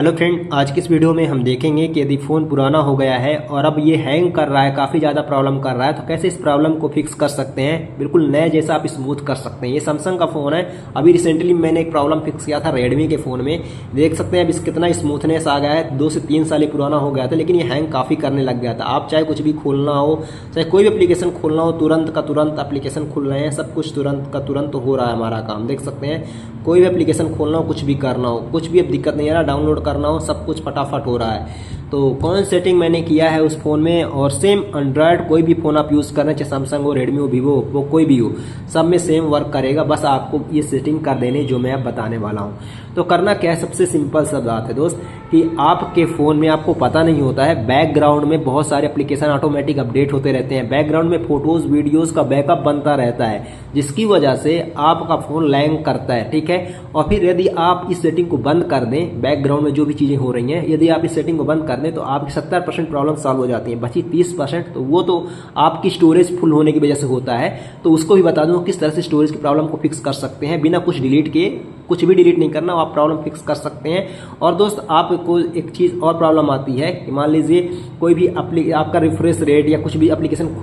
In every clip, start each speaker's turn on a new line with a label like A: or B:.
A: Hello friend, आज की इस वीडियो में हम देखेंगे कि यदि फ़ोन पुराना हो गया है और अब ये हैंग कर रहा है, काफ़ी ज़्यादा प्रॉब्लम कर रहा है, तो कैसे इस प्रॉब्लम को फिक्स कर सकते हैं। बिल्कुल नए जैसा आप स्मूथ कर सकते हैं। ये सैमसंग का फ़ोन है। अभी रिसेंटली मैंने एक प्रॉब्लम फिक्स किया था रेडमी के फ़ोन में। देख सकते हैं अब इस कितना स्मूथनेस आ गया है। 2 से 3 साल पुराना हो गया था, लेकिन ये हैंग काफ़ी करने लग गया था। आप चाहे कुछ भी खोलना हो, चाहे कोई भी एप्लीकेशन खोलना हो, तुरंत का तुरंत एप्लीकेशन खुल रहे हैं। सब कुछ तुरंत का तुरंत हो रहा है हमारा काम। देख सकते हैं कोई भी एप्लीकेशन खोलना हो, कुछ भी करना हो, कुछ भी अब दिक्कत नहीं आ रहा। डाउनलोड करना हो, सब कुछ फटाफट हो रहा है। तो कौन सेटिंग मैंने किया है उस फ़ोन में, और सेम एंड्रॉयड कोई भी फ़ोन आप यूज़ कर रहे हैं, चाहे सैमसंग हो, रेडमी हो, वीवो हो, कोई भी हो, सब में सेम वर्क करेगा। बस आपको ये सेटिंग कर देनी जो मैं अब बताने वाला हूँ। तो करना क्या है, सबसे सिंपल सा बात है दोस्त, कि आपके फ़ोन में आपको पता नहीं होता है, बैकग्राउंड में बहुत सारे एप्लीकेशन ऑटोमेटिक अपडेट होते रहते हैं। बैकग्राउंड में फोटोज़ वीडियोज़ का बैकअप बनता रहता है, जिसकी वजह से आपका फ़ोन लैंग करता है। ठीक है, और फिर यदि आप इस सेटिंग को बंद कर दें, बैकग्राउंड में जो भी चीज़ें हो रही हैं, यदि आप इस सेटिंग को बंद कर दें तो आपकी 70% प्रॉब्लम सॉल्व हो जाती है। बची 30%, तो वो तो आपकी स्टोरेज फुल होने की वजह से होता है। तो उसको भी बता दूँ किस तरह से स्टोरेज की प्रॉब्लम को फिक्स कर सकते हैं बिना कुछ डिलीट किए। कुछ भी डिलीट नहीं करना, आप प्रॉब्लम फिक्स कर सकते हैं। और दोस्त, आपको एक चीज़ और प्रॉब्लम आती है कि मान लीजिए कोई भी आपका रिफ्रेश रेट या कुछ भी एप्लीकेशन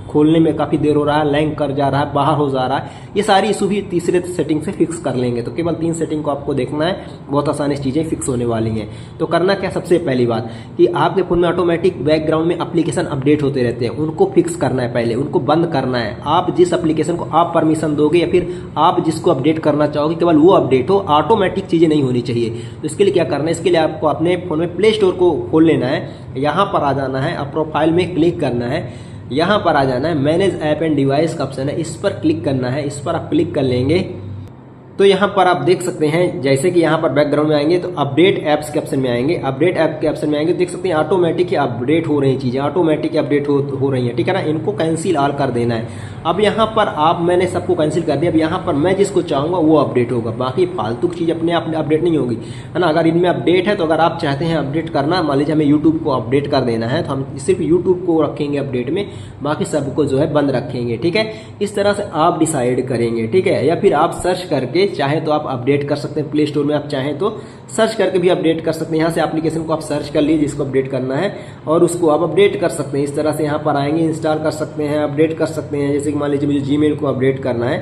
A: खोलने में काफ़ी देर हो रहा है, लैंग कर जा रहा है, बाहर हो जा रहा है, ये सारी इशू भी तीसरे सेटिंग से फिक्स कर लेंगे। तो केवल 3 सेटिंग को आपको देखना है, बहुत आसानी से चीज़ें फिक्स होने वाली हैं। तो करना क्या, सबसे पहली बात कि आपके फ़ोन में ऑटोमेटिक बैकग्राउंड में एप्लीकेशन अपडेट होते रहते हैं, उनको फिक्स करना है। पहले उनको बंद करना है। आप जिस एप्लीकेशन को आप परमिशन दोगे या फिर आप जिसको अपडेट करना चाहोगे, केवल वो अपडेट हो, ऑटोमेटिक चीज़ें नहीं होनी चाहिए। तो इसके लिए क्या करना है, इसके लिए आपको अपने फ़ोन में प्ले स्टोर को खोल लेना है। यहाँ पर आ जाना है, अब प्रोफाइल में क्लिक करना है, यहाँ पर आ जाना है, मैनेज ऐप एंड डिवाइस का ऑप्शन है, इस पर क्लिक करना है। इस पर आप क्लिक कर लेंगे तो यहाँ पर आप देख सकते हैं, जैसे कि यहाँ पर बैकग्राउंड में आएंगे तो अपडेट ऐप्स के ऑप्शन में आएंगे। अपडेट ऐप के ऑप्शन में आएंगे तो देख सकते हैं ऑटोमेटिक ही अपडेट हो रही चीज़ें, ऑटोमेटिक अपडेट हो रही हैं। ठीक है ना, इनको कैंसिल ऑल कर देना है। अब यहाँ पर मैंने सबको कैंसिल कर दिया। अब यहाँ पर मैं जिसको चाहूँगा वो अपडेट होगा, बाकी फालतू की चीज़ अपने आप अपडेट नहीं होगी, है ना। अगर इनमें अपडेट है तो अगर आप चाहते हैं अपडेट करना, मान लीजिए हमें यूट्यूब को अपडेट कर देना है, तो हम सिर्फ यूट्यूब को रखेंगे अपडेट में, बाकी सबको जो है बंद रखेंगे। ठीक है, इस तरह से आप डिसाइड करेंगे। ठीक है, या फिर आप सर्च करके चाहे तो आप अपडेट कर सकते हैं। प्ले स्टोर में आप चाहें तो सर्च करके भी अपडेट कर सकते हैं। यहाँ से एप्लीकेशन को आप सर्च कर लीजिए जिसको अपडेट करना है, और उसको आप अपडेट कर सकते हैं। इस तरह से यहाँ पर आएंगे, इंस्टॉल कर सकते हैं, अपडेट कर सकते हैं। जैसे कि मान लीजिए मुझे जीमेल को अपडेट करना है,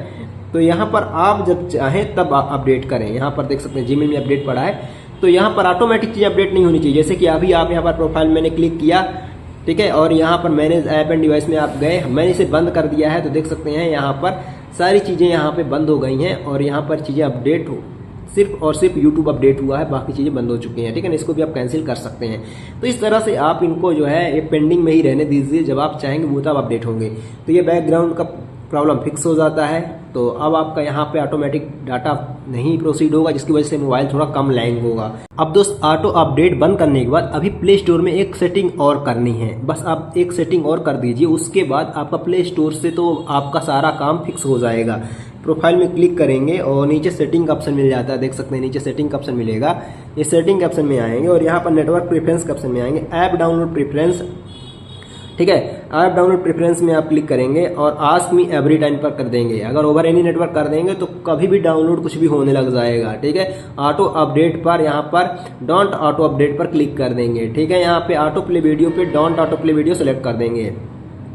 A: तो यहाँ पर आप जब चाहें तब आप अपडेट करें। यहाँ पर देख सकते हैं जीमेल में अपडेट पड़ा है, तो यहाँ पर ऑटोमेटिक चीज़ अपडेट नहीं होनी चाहिए। जैसे कि अभी आप यहाँ पर प्रोफाइल मैंने क्लिक किया, ठीक है, और यहाँ पर मैनेज ऐप एंड डिवाइस में आप गए, मैंने इसे बंद कर दिया है। तो देख सकते हैं यहाँ पर सारी चीज़ें यहाँ पे बंद हो गई हैं, और यहाँ पर चीज़ें अपडेट हो, सिर्फ और सिर्फ यूट्यूब अपडेट हुआ है, बाकी चीज़ें बंद हो चुकी हैं। ठीक है ना, इसको भी आप कैंसिल कर सकते हैं। तो इस तरह से आप इनको जो है ये पेंडिंग में ही रहने दीजिए, जब आप चाहेंगे वो तब अपडेट होंगे। तो ये बैकग्राउंड का प्रॉब्लम फिक्स हो जाता है। तो अब आपका यहाँ पे ऑटोमेटिक डाटा नहीं प्रोसीड होगा, जिसकी वजह से मोबाइल थोड़ा कम लैंग होगा। अब दोस्त, ऑटो अपडेट बंद करने के बाद अभी प्ले स्टोर में एक सेटिंग और करनी है। बस आप एक सेटिंग और कर दीजिए, उसके बाद आपका प्ले स्टोर से तो आपका सारा काम फिक्स हो जाएगा। प्रोफाइल में क्लिक करेंगे और नीचे सेटिंग का ऑप्शन मिल जाता है। देख सकते हैं नीचे सेटिंग का ऑप्शन मिलेगा। ये सेटिंग के ऑप्शन में आएंगे और यहाँ पर नेटवर्क प्रेफरेंस के ऑप्शन में आएंगे, ऐप डाउनलोड प्रेफरेंस। ठीक है, ऐप डाउनलोड प्रेफरेंस में आप क्लिक करेंगे और आस्क मी एवरी टाइम पर कर देंगे। अगर ओवर एनी नेटवर्क कर देंगे तो कभी भी डाउनलोड कुछ भी होने लग जाएगा। ठीक है, ऑटो अपडेट पर यहाँ पर डोंट ऑटो अपडेट पर क्लिक कर देंगे। ठीक है, यहाँ पे ऑटो प्ले वीडियो पे don't auto play video select कर देंगे,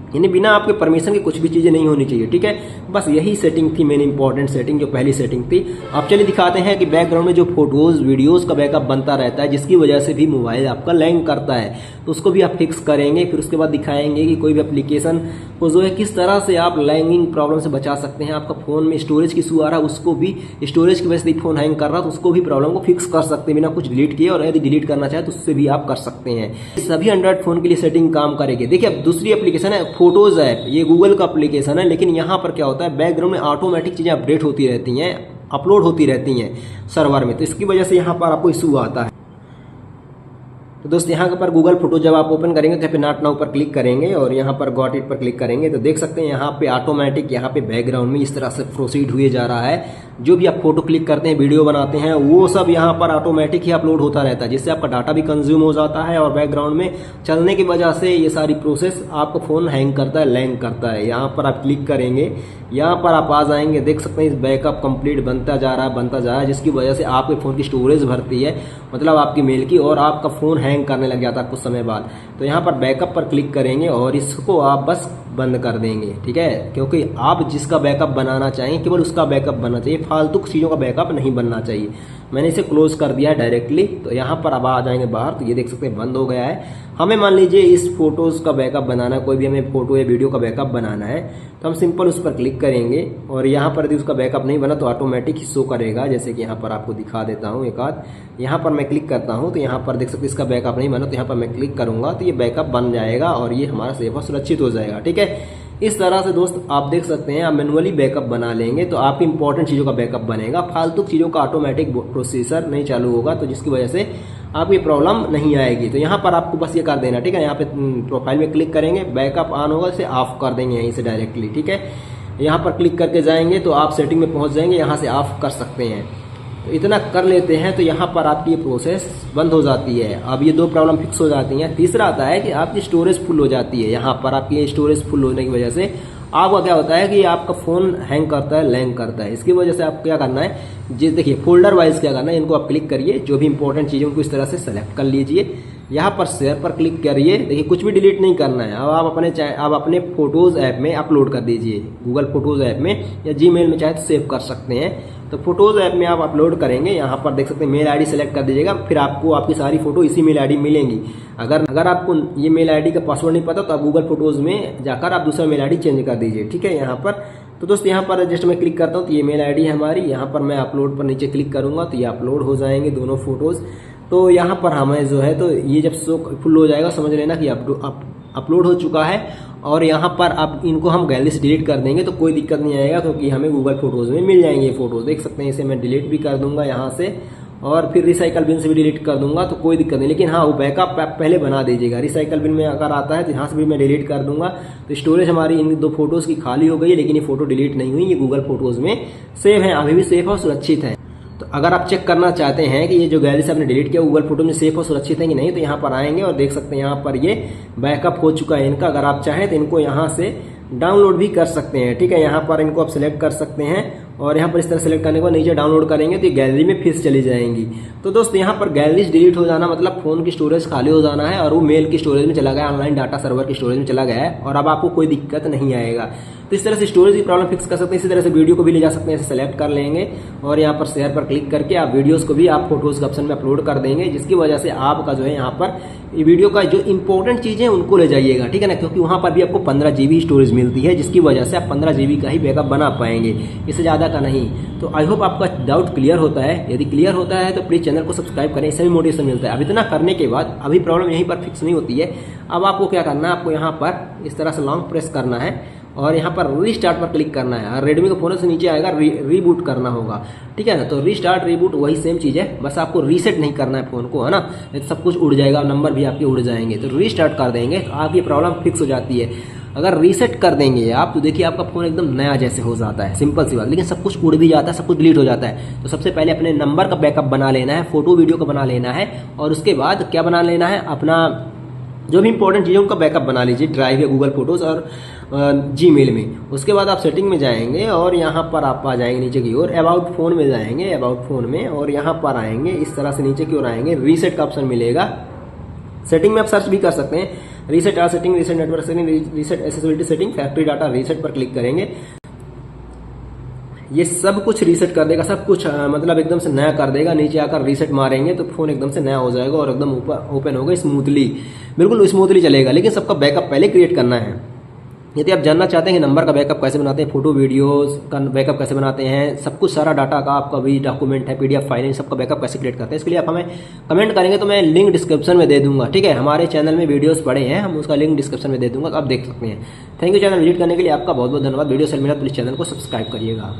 A: यानी बिना आपके परमिशन के कुछ भी चीज़ें नहीं होनी चाहिए। ठीक है, बस यही सेटिंग थी मेन इंपॉर्टेंट सेटिंग, जो पहली सेटिंग थी। आप चलिए दिखाते हैं कि बैकग्राउंड में जो फोटोज़ वीडियोज़ का बैकअप बनता रहता है, जिसकी वजह से भी मोबाइल आपका लैंग करता है, तो उसको भी आप फिक्स करेंगे। फिर उसके बाद दिखाएंगे कि कोई भी एप्लीकेशन को जो है किस तरह से आप लैंगिंग प्रॉब्लम से बचा सकते हैं। आपका फ़ोन में स्टोरेज की इशू आ रहा है, उसको भी स्टोरेज की वजह से फ़ोन हैंग कर रहा है, तो उसको भी प्रॉब्लम को फिक्स कर सकते हैं बिना कुछ डिलीट किए। और यदि डिलीट करना चाहे तो उससे भी आप कर सकते हैं। सभी एंड्रॉइड फ़ोन के लिए सेटिंग काम करेगी। देखिए, अब दूसरी एप्लीकेशन है फोटोज़ ऐप, ये गूगल का एप्लीकेशन है, लेकिन यहाँ पर क्या होता है, बैकग्राउंड में ऑटोमेटिक चीज़ें अपडेट होती रहती हैं, अपलोड होती रहती हैं सर्वर में, तो इसकी वजह से यहाँ पर आपको इशू आता है। तो दोस्त, यहाँ पर गूगल फोटो जब आप ओपन करेंगे तो यहाँ पे नॉट नाउ पर क्लिक करेंगे और यहाँ पर गॉट इट पर क्लिक करेंगे, तो देख सकते हैं यहाँ पे ऑटोमेटिक यहाँ पे बैकग्राउंड में इस तरह से प्रोसीड हुए जा रहा है। जो भी आप फोटो क्लिक करते हैं, वीडियो बनाते हैं, वो सब यहाँ पर ऑटोमेटिक ही अपलोड होता रहता है, जिससे आपका डाटा भी कंज्यूम हो जाता है और बैकग्राउंड में चलने की वजह से ये सारी प्रोसेस आपका फ़ोन हैंग करता है, लैंग करता है। यहाँ पर आप क्लिक करेंगे, यहाँ पर आप आ जाएंगे, देख सकते हैं बैकअप कंप्लीट बनता जा रहा है, जिसकी वजह से आपके फ़ोन की स्टोरेज भरती है, मतलब आपकी मेल की, और आपका फ़ोन हैंग करने लग जाता है कुछ समय बाद। तो यहाँ पर बैकअप पर क्लिक करेंगे और इसको आप बस बंद कर देंगे, ठीक है, क्योंकि आप जिसका बैकअप बनाना चाहें केवल उसका बैकअप बनना चाहिए, फालतू चीज़ों का बैकअप नहीं बनना चाहिए। मैंने इसे क्लोज कर दिया है डायरेक्टली। तो यहाँ पर अब आ जाएंगे बाहर, तो ये देख सकते हैं बंद हो गया है। हमें मान लीजिए इस फोटोज़ का बैकअप बनाना है, कोई भी हमें फोटो या वीडियो का बैकअप बनाना है, तो हम सिंपल उस पर क्लिक करेंगे और यहाँ पर यदि उसका बैकअप नहीं बना तो ऑटोमेटिक ही शो करेगा। जैसे कि यहाँ पर आपको दिखा देता हूँ एक आध, यहाँ पर मैं क्लिक करता हूँ तो यहाँ पर देख सकते हैं इसका बैकअप नहीं बना, तो यहाँ पर मैं क्लिक करूँगा तो ये बैकअप बन जाएगा और ये हमारा सेफ और सुरक्षित हो जाएगा, ठीक है। इस तरह से दोस्त आप देख सकते हैं, आप मैनुअली बैकअप बना लेंगे तो आपकी इंपॉर्टेंट चीज़ों का बैकअप बनेगा, फालतू चीज़ों का ऑटोमेटिक प्रोसेसर नहीं चालू होगा, तो जिसकी वजह से आपकी प्रॉब्लम नहीं आएगी। तो यहाँ पर आपको बस ये कर देना, ठीक है। यहाँ पे प्रोफाइल में क्लिक करेंगे, बैकअप ऑन होगा, इसे ऑफ कर देंगे यहीं से डायरेक्टली, ठीक है। यहाँ पर क्लिक करके जाएंगे तो आप सेटिंग में पहुँच जाएंगे, यहाँ से ऑफ कर सकते हैं। तो इतना कर लेते हैं तो यहाँ पर आपकी ये प्रोसेस बंद हो जाती है। अब ये दो प्रॉब्लम फिक्स हो जाती हैं। तीसरा आता है कि आपकी स्टोरेज फुल हो जाती है। यहाँ पर आपकी स्टोरेज फुल होने की वजह से आपका क्या होता है कि आपका फ़ोन हैंग करता है, लैंग करता है। इसकी वजह से आप क्या करना है, देखिए फोल्डर वाइज क्या करना है, इनको आप क्लिक करिए, जो भी इंपॉर्टेंट चीज़ें उनको इस तरह से सेलेक्ट कर लीजिए। यहाँ पर शेयर पर क्लिक करिए, देखिए कुछ भी डिलीट नहीं करना है। अब आप अपने फोटोज़ ऐप में अपलोड कर दीजिए, गूगल फोटोज़ ऐप में या जीमेल में चाहे तो सेव कर सकते हैं। तो फोटोज़ ऐप में आप अपलोड करेंगे, यहाँ पर देख सकते हैं मेल आईडी सेलेक्ट कर दीजिएगा, फिर आपको आपकी सारी फोटो इसी मेल आईडी मिलेंगी। अगर आपको ये मेल आईडी का पासवर्ड नहीं पता तो आप गूगल फोटोज़ में जाकर आप दूसरा मेल आईडी चेंज कर दीजिए, ठीक है। यहाँ पर तो दोस्त यहाँ पर जस्ट मैं क्लिक करता हूँ तो ये मेल आईडी है हमारी। यहाँ पर मैं अपलोड पर नीचे क्लिक करूँगा तो ये अपलोड हो जाएंगे दोनों फोटोज़। तो यहाँ पर हमें जो है, तो ये जब शो फुल हो जाएगा समझ लेना कि अपलोड हो चुका है। और यहाँ पर अब इनको हम गैलरी से डिलीट कर देंगे तो कोई दिक्कत नहीं आएगा, क्योंकि हमें गूगल फोटोज़ में मिल जाएंगे ये फोटोज़। देख सकते हैं, इसे मैं डिलीट भी कर दूंगा यहाँ से और फिर रिसाइकल बिन से भी डिलीट कर दूंगा, तो कोई दिक्कत नहीं। लेकिन हाँ, वो बैकअप आप पहले बना दीजिएगा। रिसाइकल बिन में अगर आता है तो यहाँ से भी मैं डिलीट कर दूंगा। तो स्टोरेज हमारी इन दो फोटोज़ की खाली हो गई है, लेकिन ये फोटो डिलीट नहीं हुई, ये गूगल फोटोज़ में सेव है, अभी भी सेफ और सुरक्षित है। तो अगर आप चेक करना चाहते हैं कि ये जो गैलरी से आपने डिलीट किया गूगल फोटो में सेफ और सुरक्षित है कि नहीं, तो यहाँ पर आएंगे और देख सकते हैं यहाँ पर ये बैकअप हो चुका है इनका। अगर आप चाहें तो इनको यहाँ से डाउनलोड भी कर सकते हैं, ठीक है। यहाँ पर इनको आप सिलेक्ट कर सकते हैं और यहाँ पर इस तरह सेलेक्ट करने के बाद नीचे डाउनलोड करेंगे तो ये गैलरी में फिर चली जाएंगी। तो दोस्त यहाँ पर गैलरीज डिलीट हो जाना मतलब फ़ोन की स्टोरेज खाली हो जाना है और वो मेल की स्टोरेज में चला गया, ऑनलाइन डाटा सर्वर की स्टोरेज में चला गया है और अब आपको कोई दिक्कत नहीं आएगा। तो इस तरह से स्टोरेज की प्रॉब्लम फिक्स कर सकते हैं। इसी तरह से वीडियो को भी ले जा सकते हैं, इसे सेलेक्ट कर लेंगे और यहाँ पर शेयर पर क्लिक करके आप वीडियोस को भी आप फोटोज़ के ऑप्शन में अपलोड कर देंगे, जिसकी वजह से आपका जो है यहाँ पर ये वीडियो का जो इंपॉर्टेंट चीज़ें हैं उनको ले जाइएगा, ठीक है ना, क्योंकि वहाँ पर भी आपको 15 GB स्टोरेज मिलती है, जिसकी वजह से आप 15 GB का ही बैकअप बना पाएंगे, इससे ज़्यादा का नहीं। तो आई होप आपका डाउट क्लियर होता है। यदि क्लियर होता है तो प्लीज़ चैनल को सब्सक्राइब करें, इससे भी मोटिवेशन मिलता है। अब इतना करने के बाद अभी प्रॉब्लम यहीं पर फिक्स नहीं होती है। अब आपको क्या करना है, आपको यहाँ पर इस तरह से लॉन्ग प्रेस करना है और यहाँ पर रीस्टार्ट पर क्लिक करना है। रेडमी का फोन से नीचे आएगा रीबूट करना होगा, ठीक है ना। तो रीस्टार्ट रीबूट वही सेम चीज़ है, बस आपको रीसेट नहीं करना है फ़ोन को, है ना, नहीं तो सब कुछ उड़ जाएगा, नंबर भी आपके उड़ जाएंगे। तो रीस्टार्ट कर देंगे तो आपकी प्रॉब्लम फिक्स हो जाती है। अगर रीसेट कर देंगे आप तो देखिए आपका फ़ोन एकदम नया जैसे हो जाता है, सिंपल सी बात। लेकिन सब कुछ उड़ भी जाता है, सब कुछ डिलीट हो जाता है। तो सबसे पहले अपने नंबर का बैकअप बना लेना है, फोटो वीडियो का बना लेना है और उसके बाद क्या बना लेना है, अपना जो भी इंपॉर्टेंट चीज़ें उनका बैकअप बना लीजिए ड्राइव या गूगल फोटोज़ और जीमेल में। उसके बाद आप सेटिंग में जाएंगे और यहाँ पर आप आ जाएंगे नीचे की ओर, अबाउट फ़ोन में जाएंगे, अबाउट फ़ोन में, और यहाँ पर आएंगे इस तरह से नीचे की ओर आएंगे, रीसेट का ऑप्शन मिलेगा। सेटिंग में आप सर्च भी कर सकते हैं, reset all setting, reset network setting, reset accessibility setting, factory data reset पर क्लिक करेंगे। ये सब कुछ रीसेट कर देगा, सब कुछ मतलब एकदम से नया कर देगा। नीचे आकर रीसेट मारेंगे तो फ़ोन एकदम से नया हो जाएगा और एकदम ओपन होगा स्मूथली, बिल्कुल स्मूथली चलेगा। लेकिन सबका बैकअप पहले क्रिएट करना है। यदि आप जानना चाहते हैं कि नंबर का बैकअप कैसे बनाते हैं, फोटो वीडियोस का बैकअप कैसे बनाते हैं, सब कुछ सारा डाटा का आपका भी डॉक्यूमेंट है, PDF फाइल, सबका बैकअप कैसे क्रिएट करते हैं, इसके लिए आप हमें कमेंट करेंगे तो मैं लिंक डिस्क्रिप्शन में दे दूंगा, ठीक है। हमारे चैनल में वीडियोस पड़े हैं, हम उसका लिंक डिस्क्रिप्शन में दे दूंगा, तो आप देख सकते हैं। थैंक यू चैनल विजिट करने के लिए आपका बहुत बहुत धन्यवाद। वीडियो से मिला प्लीज़ चैनल को सब्सक्राइब करिएगा।